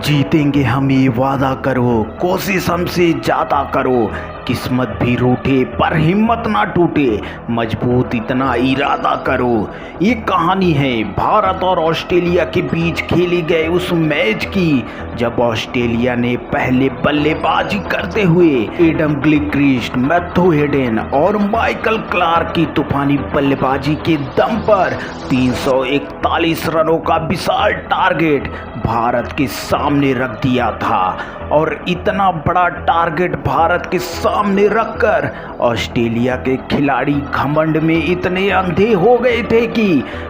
जीतेंगे हम, ये वादा करो, कोशिश हमसे ज्यादा करो। किस्मत भी रूठे पर हिम्मत ना टूटे, मजबूत इतना इरादा करो। ये कहानी है भारत और ऑस्ट्रेलिया के बीच खेले गए उस मैच की, जब ऑस्ट्रेलिया ने पहले बल्लेबाजी करते हुए एडम गिलक्रिस्ट, मैथ्यू हेडन और माइकल क्लार्क की तूफानी बल्लेबाजी के दम पर 341 रनों का विशाल टारगेट भारत के सामने रख दिया था। और इतना बड़ा टारगेट भारत के सामने रखकर ऑस्ट्रेलिया के खिलाड़ी घमंड में इतने अंधे हो गए थे कि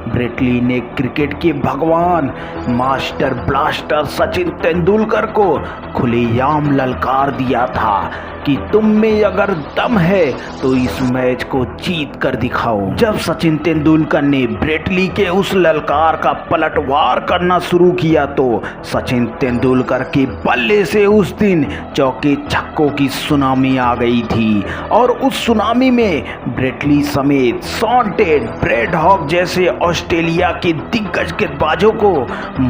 ब्रेट ली ने क्रिकेट के भगवान मास्टर ब्लास्टर सचिन तेंदुलकर को खुलेआम ललकार दिया था कि तुम में अगर दम है तो इस मैच को जीत कर दिखाओ। जब सचिन तेंदुलकर ने ब्रेट ली के उस ललकार का पलटवार करना शुरू किया तो सचिन तेंदुलकर के बल्ले से उस दिन चौके छक्कों की सुनामी आ गई थी। और उस सुनामी में ब्रेट ली समेत शॉन टेट, ब्रैड हॉग जैसे ऑस्ट्रेलिया के दिग्गज गेंदबाजों को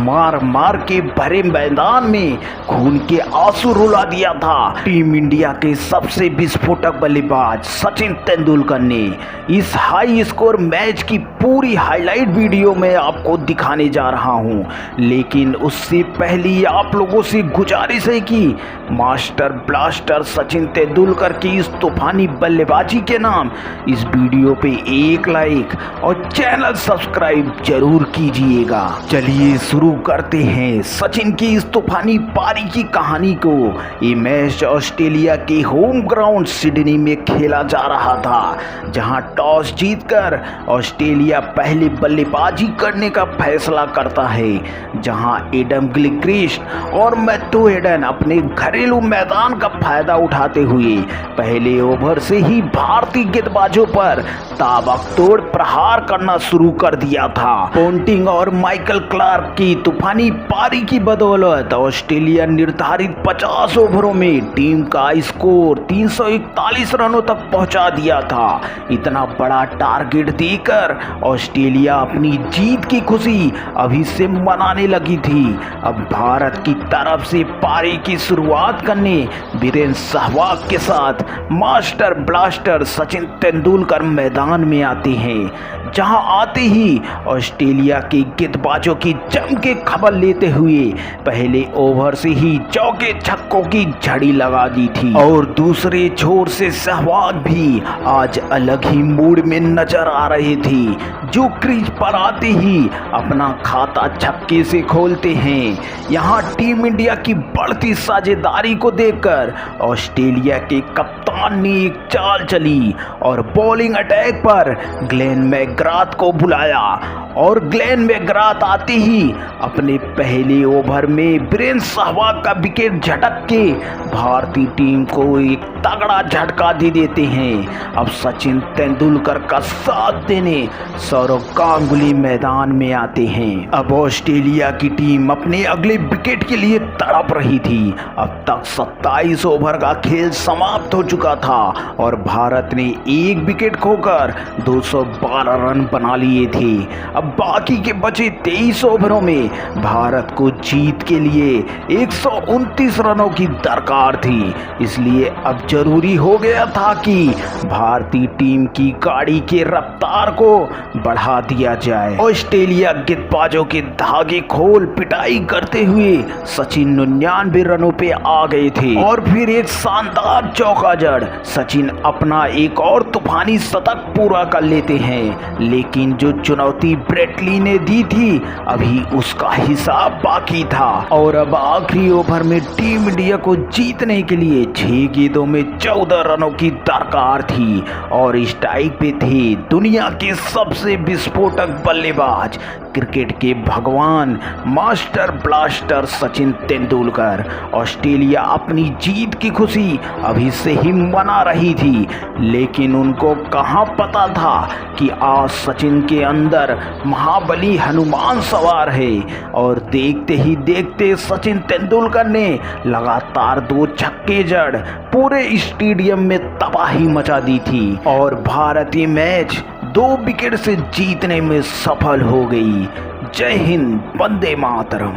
मार मार के भरे मैदान में खून के आंसू रुला दिया था। टीम इंडिया के सबसे विस्फोटक बल्लेबाज सचिन तेंदुलकर ने इस हाई स्कोर मैच की पूरी हाईलाइट वीडियो में आपको दिखाने जा रहा हूं, लेकिन उससे पहले आप लोगों से गुजारिश है कि मास्टर ब्लास्टर सचिन तेंदुलकर की इस तूफानी बल्लेबाजी के नाम इस वीडियो पे एक लाइक और चैनल सब्सक्राइब जरूर कीजिएगा। चलिए शुरू करते हैं सचिन की इस तूफानी पारी की कहानी को। ये मैच ऑस्ट्रेलिया के होम ग्राउंड सिडनी में खेला जा रहा था, जहां टॉस जीतकर ऑस्ट्रेलिया पहले बल्लेबाजी करने का फैसला करता है। जहां एडम गिलक्रिस्ट और मैथ्यू हेडन अपने घरेलू मैदान का फायदा उठाते हुए पहले ओवर से ही भारतीय गेंदबाजों पर ताबड़तोड़ प्रहार करना शुरू कर दिया था। पोंटिंग और माइकल क्लार्क की तूफानी पारी की बदौलत ऑस्ट्रेलिया निर्धारित 50 ओवरों में टीम का स्कोर 341 रनों तक पहुंचा दिया था। इतना बड़ा टारगेट देकर ऑस्ट्रेलिया अपनी जीत की खुशी अभी से मनाने लगी थी। अब भारत की तरफ से पारी की शुरुआत करने वीरेंद्र सहवाग के साथ मास्टर ब्लास्टर सचिन तेंदुलकर मैदान में आते हैं। जहां आते ही ऑस्ट्रेलिया के गेंदबाजों की जम के खबर लेते हुए पहले ओवर से ही चौके छक्कों की झड़ी लगा दी थी। और दूसरे छोर से सहवाग भी आज अलग ही मूड में नजर आ रहे थे, जो क्रीज पर आते ही अपना खाता छक्के से खोलते हैं। यहां टीम इंडिया की बढ़ती साझेदारी को देखकर ऑस्ट्रेलिया के कप्तान ने एक चाल चली और बॉलिंग अटैक पर ग्लेन मैकग्राथ को बुलाया। और ग्लेन मैकग्राथ आते ही अपने पहले ओवर में वीरेंद्र सहवाग का विकेट झटक के भारतीय टीम को एक तगड़ा झटका दे देते हैं। अब सचिन तेंदुलकर का साथ देने सौरव गांगुली मैदान में आते हैं। अब ऑस्ट्रेलिया की टीम अपने अगले विकेट के लिए तड़प रही थी। अब तक 27 ओवर का खेल समाप्त हो चुका था और भारत ने एक विकेट खोकर 212 रन बना लिए थे। अब बाकी के बचे 23 ओवरों में भारत को जीत के लिए 129 रनों की दरकार थी। इसलिए अब जरूरी हो गया था कि भारतीय टीम की गाड़ी के रफ्तार को बढ़ा दिया जाए। ऑस्ट्रेलिया गेंदबाजों के धागे खोल पिटाई करते हुए सचिन 99 रनों पे आ गए थे। और फिर एक शानदार चौका जड़ सचिन अपना एक और तूफानी शतक पूरा कर लेते हैं। लेकिन जो चुनौती ब्रेट ली ने दी थी अभी उसका हिसाब बाकी था। और अब आखिरी ओवर में टीम इंडिया को जीतने के लिए 6 गेंदों में 14 रनों की दरकार थी। और स्ट्राइक पे थे दुनिया के सबसे विस्फोटक बल्लेबाज, क्रिकेट के भगवान master blaster Sachin Tendulkar. Australia अपनी जीत की खुशी अभी से ही मना रही थी, लेकिन उनको कहां पता था कि आज सचिन के अंदर महाबली हनुमान सवार है। और देखते ही देखते सचिन तेंदुलकर ने लगातार 2 छक्के जड़ पूरे स्टेडियम में तबाही मचा दी थी और भारतीय मैच 2 विकेट से जीतने में सफल हो गई। जय हिंद, वंदे मातरम।